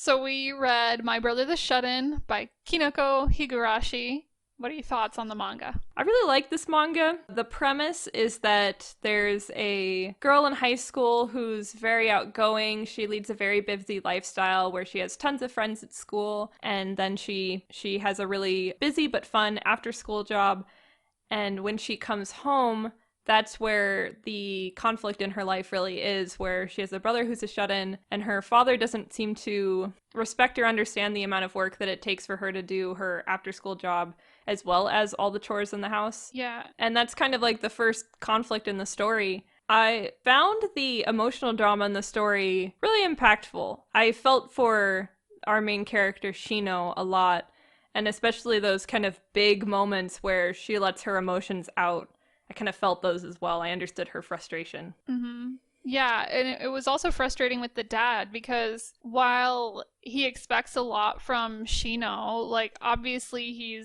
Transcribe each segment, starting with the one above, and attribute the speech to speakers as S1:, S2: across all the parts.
S1: So we read My Brother the Shut-In by Kinoko Higurashi. What are your thoughts on the manga?
S2: I really like this manga. The premise is that there's a girl in high school who's very outgoing. She leads a very busy lifestyle where she has tons of friends at school, and then she has a really busy but fun after-school job. And when she comes home, that's where the conflict in her life really is, where she has a brother who's a shut-in, and her father doesn't seem to respect or understand the amount of work that it takes for her to do her after-school job, as well as all the chores in the house.
S1: Yeah.
S2: And that's kind of like the first conflict in the story. I found the emotional drama in the story really impactful. I felt for our main character, Shino, a lot, and especially those kind of big moments where she lets her emotions out. I kind of felt those as well. I understood her frustration.
S1: Mm-hmm. Yeah, and it was also frustrating with the dad because while he expects a lot from Shino, like obviously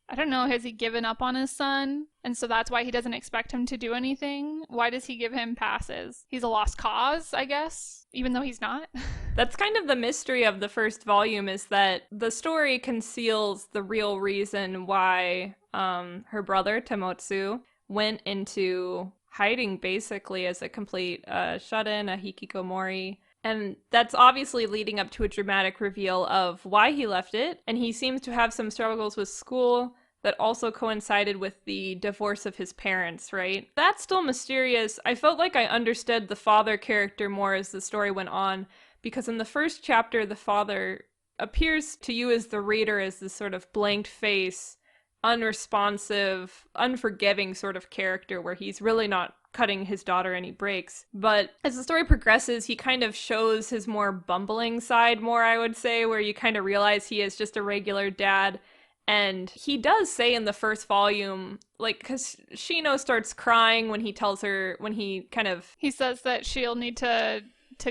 S1: I don't know, has he given up on his son? And so that's why he doesn't expect him to do anything? Why does he give him passes? He's a lost cause, I guess, even though he's not.
S2: That's kind of the mystery of the first volume, is that the story conceals the real reason why her brother, Tomotsu, went into hiding basically as a complete shut-in, a hikikomori. And that's obviously leading up to a dramatic reveal of why he left it. And he seems to have some struggles with school that also coincided with the divorce of his parents, right? That's still mysterious. I felt like I understood the father character more as the story went on, because in the first chapter, the father appears to you as the reader as this sort of blanked face, unresponsive, unforgiving sort of character where he's really not cutting his daughter any breaks. But as the story progresses, he kind of shows his more bumbling side more, I would say, where you kind of realize he is just a regular dad. And he does say in the first volume, like, because Shino starts crying when he tells her, when he kind of...
S1: He says that she'll need to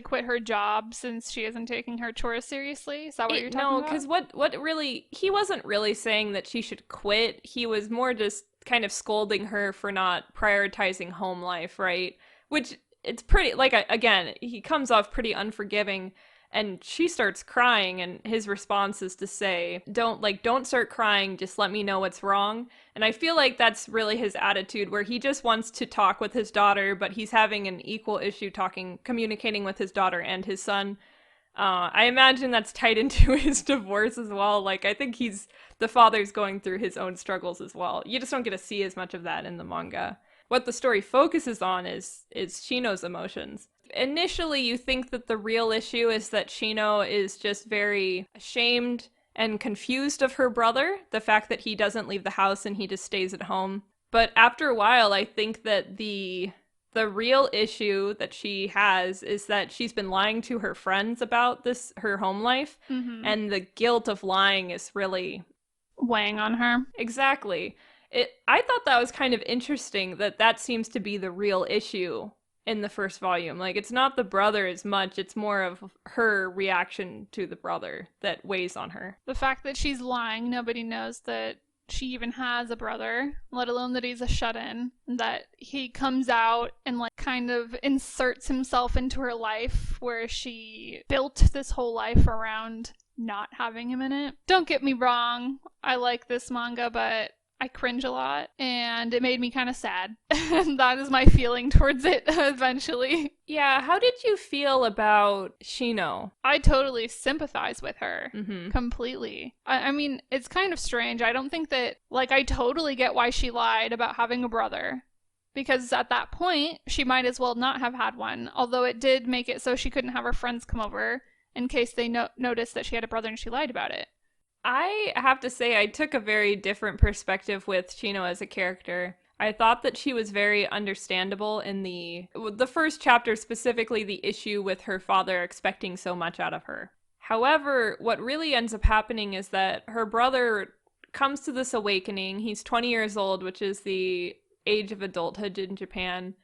S1: quit her job since she isn't taking her chores seriously. Is that what you're talking
S2: No,
S1: about?
S2: because what really, he wasn't really saying that she should quit. He was more just kind of scolding her for not prioritizing home life, right? Which, it's pretty, like, again, he comes off pretty unforgiving, and she starts crying, and his response is to say, don't start crying, just let me know what's wrong. And I feel like that's really his attitude, where he just wants to talk with his daughter, but he's having an equal issue communicating with his daughter and his son. I imagine that's tied into his divorce as well. Like, I think the father's going through his own struggles as well. You just don't get to see as much of that in the manga. What the story focuses on is Shino's emotions. Initially, you think that the real issue is that Shino is just very ashamed and confused of her brother, the fact that he doesn't leave the house and he just stays at home. But after a while, I think that the real issue that she has is that she's been lying to her friends about her home life,
S1: Mm-hmm.
S2: and the guilt of lying is really...
S1: Weighing on her.
S2: Exactly. I thought that was kind of interesting that seems to be the real issue in the first volume. Like, it's not the brother as much, it's more of her reaction to the brother that weighs on her.
S1: The fact that she's lying, nobody knows that she even has a brother, let alone that he's a shut-in, that he comes out and like kind of inserts himself into her life where she built this whole life around not having him in it. Don't get me wrong, I like this manga, but I cringe a lot, and it made me kind of sad. And that is my feeling towards it eventually.
S2: Yeah, how did you feel about Shino?
S1: I totally sympathize with her.
S2: Mm-hmm.
S1: Completely. I mean, it's kind of strange. I don't think that, like, I totally get why she lied about having a brother. Because at that point, she might as well not have had one. Although it did make it so she couldn't have her friends come over in case they noticed that she had a brother and she lied about it.
S2: I have to say, I took a very different perspective with Shino as a character. I thought that she was very understandable in the first chapter, specifically the issue with her father expecting so much out of her. However, what really ends up happening is that her brother comes to this awakening. He's 20 years old, which is the age of adulthood in Japan,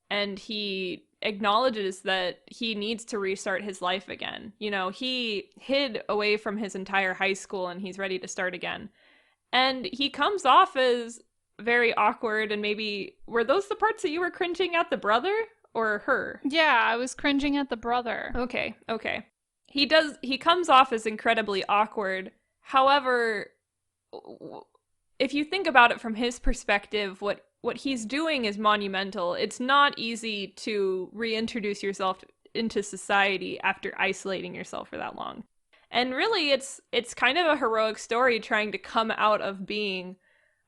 S2: and he acknowledges that he needs to restart his life again. You know, he hid away from his entire high school and he's ready to start again. And he comes off as very awkward, and maybe, were those the parts that you were cringing at the brother or her?
S1: Yeah, I was cringing at the brother.
S2: Okay. He comes off as incredibly awkward. However, if you think about it from his perspective, what he's doing is monumental. It's not easy to reintroduce yourself into society after isolating yourself for that long. And really it's kind of a heroic story trying to come out of being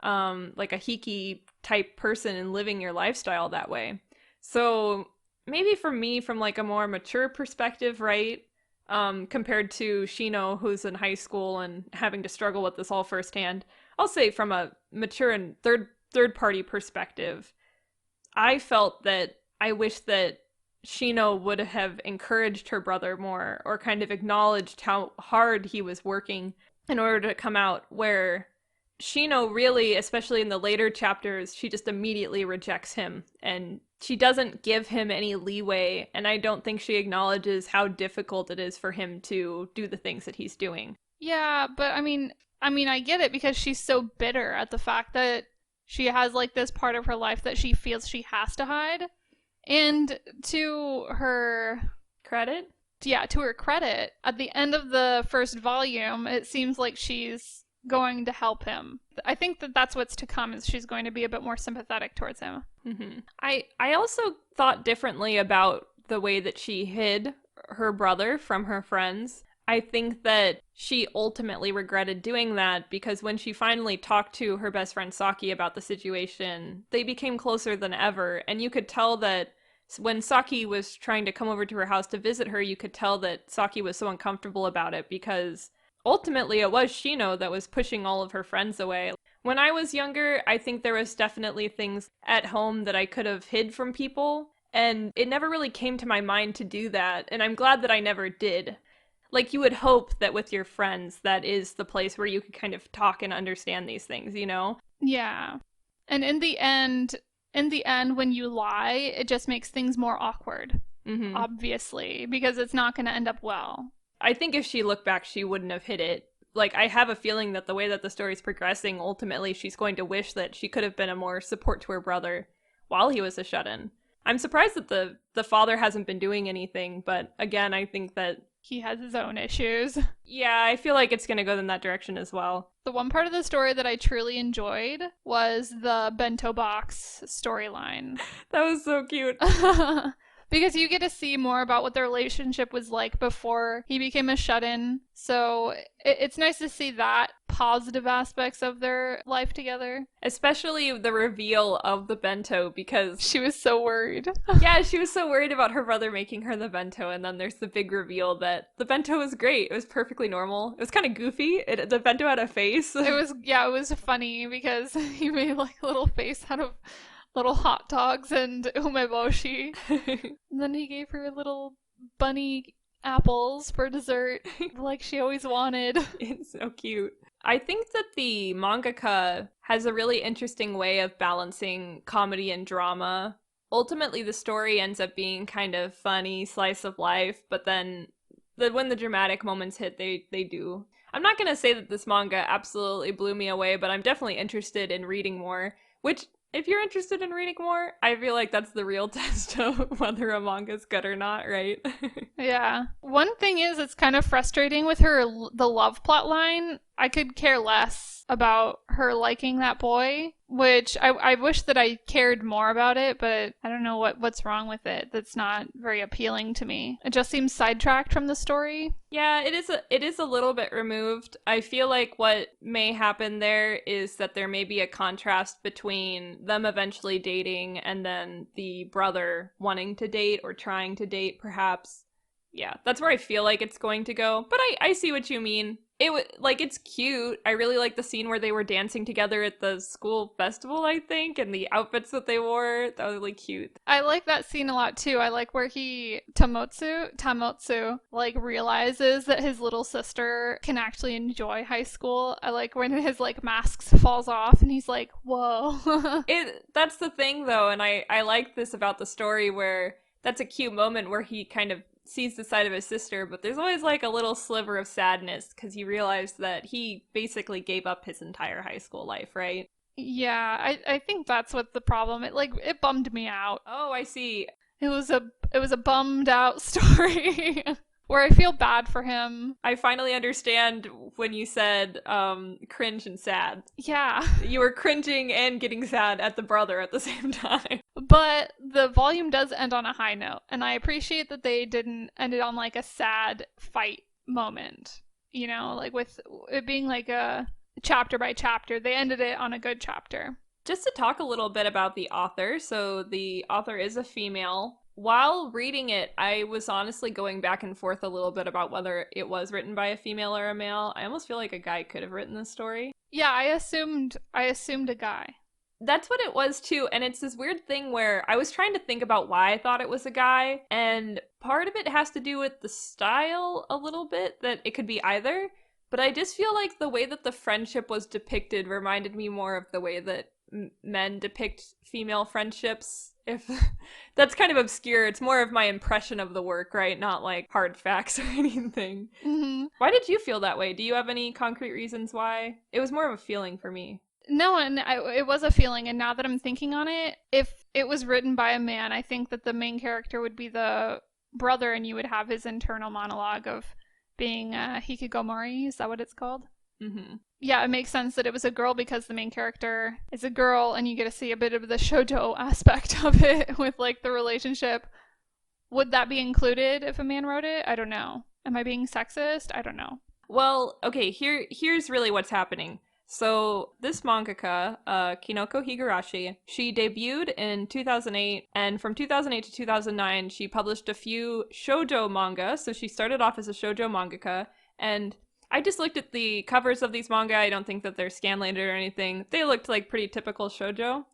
S2: like a hiki type person and living your lifestyle that way. So maybe for me, from like a more mature perspective, right? Compared to Shino, who's in high school and having to struggle with this all firsthand. I'll say from a mature and third party perspective, I felt that I wish that Shino would have encouraged her brother more or kind of acknowledged how hard he was working in order to come out, where Shino really, especially in the later chapters, she just immediately rejects him and she doesn't give him any leeway, and I don't think she acknowledges how difficult it is for him to do the things that he's doing.
S1: Yeah, but I mean, I get it because she's so bitter at the fact that she has like this part of her life that she feels she has to hide. And to her,
S2: Credit?
S1: yeah, to her credit, at the end of the first volume, it seems like she's going to help him. I think that that's what's to come is she's going to be a bit more sympathetic towards him.
S2: I also thought differently about the way that she hid her brother from her friends. I think that she ultimately regretted doing that because when she finally talked to her best friend Saki about the situation, they became closer than ever. And you could tell that when Saki was trying to come over to her house to visit her, you could tell that Saki was so uncomfortable about it because ultimately it was Shino that was pushing all of her friends away. When I was younger, I think there was definitely things at home that I could have hid from people, and it never really came to my mind to do that, and I'm glad that I never did. Like, you would hope that with your friends, that is the place where you could kind of talk and understand these things, you know?
S1: Yeah. And in the end, when you lie, it just makes things more awkward,
S2: Hmm.
S1: obviously, because it's not going to end up well.
S2: I think if she looked back, she wouldn't have hit it. Like, I have a feeling that the way that the story's progressing, ultimately, she's going to wish that she could have been a more support to her brother while he was a shut-in. I'm surprised that the father hasn't been doing anything, but again, I think that
S1: He has his own issues.
S2: yeah, I feel like it's going to go in that direction as well.
S1: The one part of the story that I truly enjoyed was the bento box storyline.
S2: That was so cute.
S1: Because you get to see more about what their relationship was like before he became a shut-in. So it's nice to see that positive aspects of their life together.
S2: Especially the reveal of the bento because
S1: She was so worried.
S2: yeah, she was so worried about her brother making her the bento, and then there's the big reveal that the bento was great. It was perfectly normal. It was kind of goofy. The bento had a face.
S1: It was funny because he made like a little face out of little hot dogs and umeboshi. And then he gave her little bunny apples for dessert, like she always wanted.
S2: It's so cute. I think that the mangaka has a really interesting way of balancing comedy and drama. Ultimately, the story ends up being kind of funny, slice of life, but then when the dramatic moments hit, they do. I'm not going to say that this manga absolutely blew me away, but I'm definitely interested in reading more, which if you're interested in reading more, I feel like that's the real test of whether a manga's good or not, right?
S1: Yeah. One thing is, it's kind of frustrating with her, the love plot line. I could care less about her liking that boy, which I wish that I cared more about it, but I don't know what's wrong with it. That's not very appealing to me. It just seems sidetracked from the story.
S2: Yeah, it is a little bit removed. I feel like what may happen there is that there may be a contrast between them eventually dating and then the brother wanting to date or trying to date, perhaps. Yeah, that's where I feel like it's going to go. But I see what you mean. It was like it's cute. I really like the scene where they were dancing together at the school festival, I think, and the outfits that they wore. That was really cute.
S1: I like that scene a lot too. I like where Tamotsu, like realizes that his little sister can actually enjoy high school. I like when his like mask falls off and he's like, "Whoa."
S2: It that's the thing though, and I like this about the story where that's a cute moment where he kind of sees the side of his sister, but there's always like a little sliver of sadness because he realized that he basically gave up his entire high school life, right?
S1: Yeah, I think that's what the problem. It bummed me out.
S2: Oh, I see.
S1: It was a bummed out story. where I feel bad for him.
S2: I finally understand when you said cringe and sad.
S1: Yeah.
S2: You were cringing and getting sad at the brother at the same time.
S1: But the volume does end on a high note, and I appreciate that they didn't end it on like a sad fight moment. You know, like with it being like a chapter by chapter, they ended it on a good chapter.
S2: Just to talk a little bit about the author. So the author is a female. While reading it, I was honestly going back and forth a little bit about whether it was written by a female or a male. I almost feel like a guy could have written this story.
S1: Yeah, I assumed a guy.
S2: That's what it was too, and it's this weird thing where I was trying to think about why I thought it was a guy, and part of it has to do with the style a little bit, that it could be either, but I just feel like the way that the friendship was depicted reminded me more of the way that men depict female friendships. If that's kind of obscure, it's more of my impression of the work, right? Not like hard facts or anything.
S1: Mm-hmm.
S2: Why did you feel that way? Do you have any concrete reasons why? It was more of a feeling for me.
S1: No, and it was a feeling, and now that I'm thinking on it, if it was written by a man, I think that the main character would be the brother, and you would have his internal monologue of being hikikomori. Is that what it's called?
S2: Mm-hmm.
S1: Yeah, it makes sense that it was a girl because the main character is a girl, and you get to see a bit of the shoujo aspect of it with like the relationship. Would that be included if a man wrote it? I don't know. Am I being sexist? I don't know.
S2: Well, okay, here's really what's happening. So this mangaka, Kinoko Higurashi, she debuted in 2008, and from 2008 to 2009, she published a few shoujo manga. So she started off as a shoujo mangaka, and I just looked at the covers of these manga. I don't think that they're scanlated or anything. They looked like pretty typical shoujo.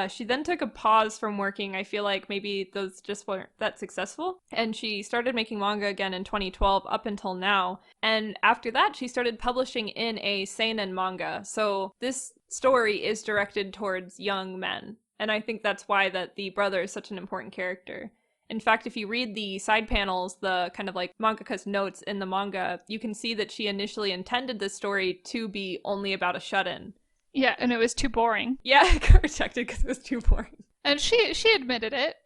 S2: She then took a pause from working. I feel like maybe those just weren't that successful. And she started making manga again in 2012 up until now. And after that, she started publishing in a seinen manga. So this story is directed towards young men. And I think that's why that the brother is such an important character. In fact, if you read the side panels, the kind of like mangaka's notes in the manga, you can see that she initially intended this story to be only about a shut-in.
S1: Yeah, and it was too boring.
S2: Yeah, it got rejected because it was too boring.
S1: And she admitted it.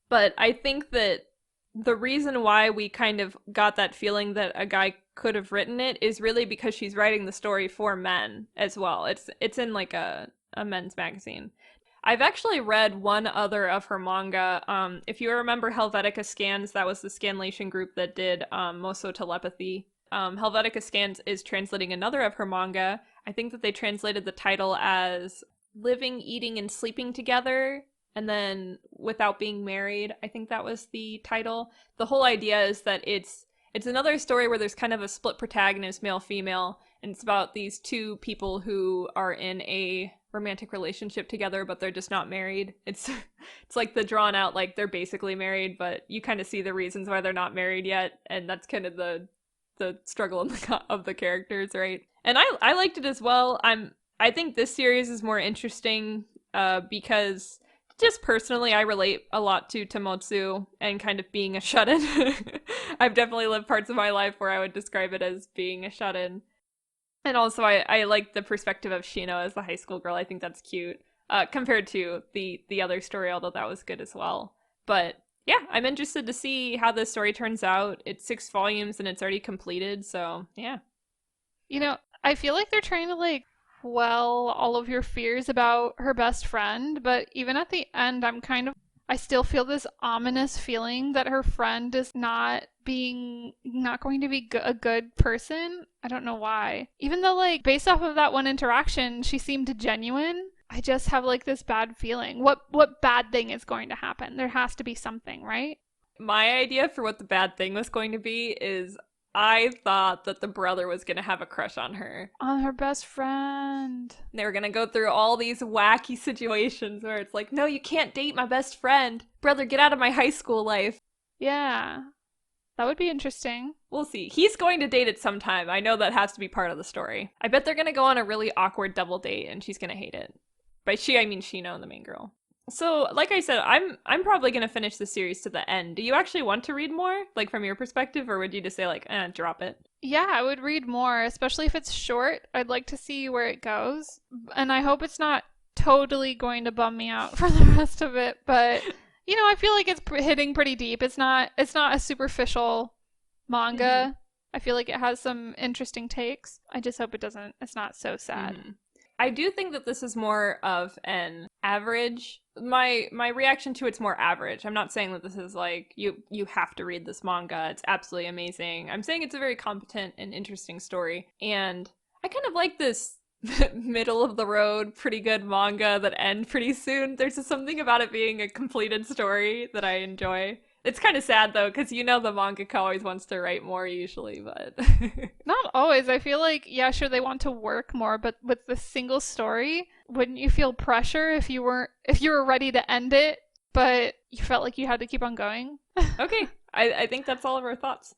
S2: But I think that the reason why we kind of got that feeling that a guy could have written it is really because she's writing the story for men as well. It's in like a men's magazine. I've actually read one other of her manga. If you remember Helvetica Scans, that was the Scanlation group that did Moso Telepathy. Helvetica Scans is translating another of her manga. I think that they translated the title as Living, Eating, and Sleeping Together, and then Without Being Married. I think that was the title. The whole idea is that it's another story where there's kind of a split protagonist, male-female, and it's about these two people who are in a romantic relationship together, but they're just not married. It's like the drawn out, like they're basically married, but you kind of see the reasons why they're not married yet, and that's kind of the struggle of the characters, right? And I liked it as well. I think this series is more interesting because just personally I relate a lot to Tomotsu and kind of being a shut-in. I've definitely lived parts of my life where I would describe it as being a shut-in. And also I like the perspective of Shino as the high school girl. I think that's cute compared to the other story, although that was good as well. But yeah, I'm interested to see how this story turns out. It's 6 volumes and it's already completed, so yeah.
S1: You know, I feel like they're trying to like quell all of your fears about her best friend, but even at the end, I still feel this ominous feeling that her friend is not going to be a good person. I don't know why. Even though like based off of that one interaction, she seemed genuine. I just have like this bad feeling. What bad thing is going to happen? There has to be something, right?
S2: My idea for what the bad thing was going to be is I thought that the brother was going to have a crush on her.
S1: On her best friend.
S2: They were going to go through all these wacky situations where it's like, no, you can't date my best friend. Brother, get out of my high school life.
S1: Yeah. That would be interesting.
S2: We'll see. He's going to date it sometime. I know that has to be part of the story. I bet they're going to go on a really awkward double date and she's going to hate it. By she, I mean Shino, the main girl. So, like I said, I'm probably going to finish the series to the end. Do you actually want to read more, like from your perspective, or would you just say like, drop it?
S1: Yeah, I would read more, especially if it's short. I'd like to see where it goes. And I hope it's not totally going to bum me out for the rest of it, but you know, I feel like it's hitting pretty deep. It's not a superficial
S2: Mm-hmm.
S1: manga. I feel like it has some interesting takes. I just hope it's not so sad.
S2: Mm-hmm. I do think that this is more of an average. My reaction to it's more average. I'm not saying that this is like you have to read this manga. It's absolutely amazing. I'm saying it's a very competent and interesting story. And I kind of like this middle of the road, pretty good manga that end pretty soon. There's just something about it being a completed story that I enjoy. It's kind of sad though, because you know the mangaka always wants to write more usually, but
S1: Not always. I feel like, yeah, sure, they want to work more, but with the single story, wouldn't you feel pressure if you were ready to end it, but you felt like you had to keep on going?
S2: okay. I think that's all of our thoughts.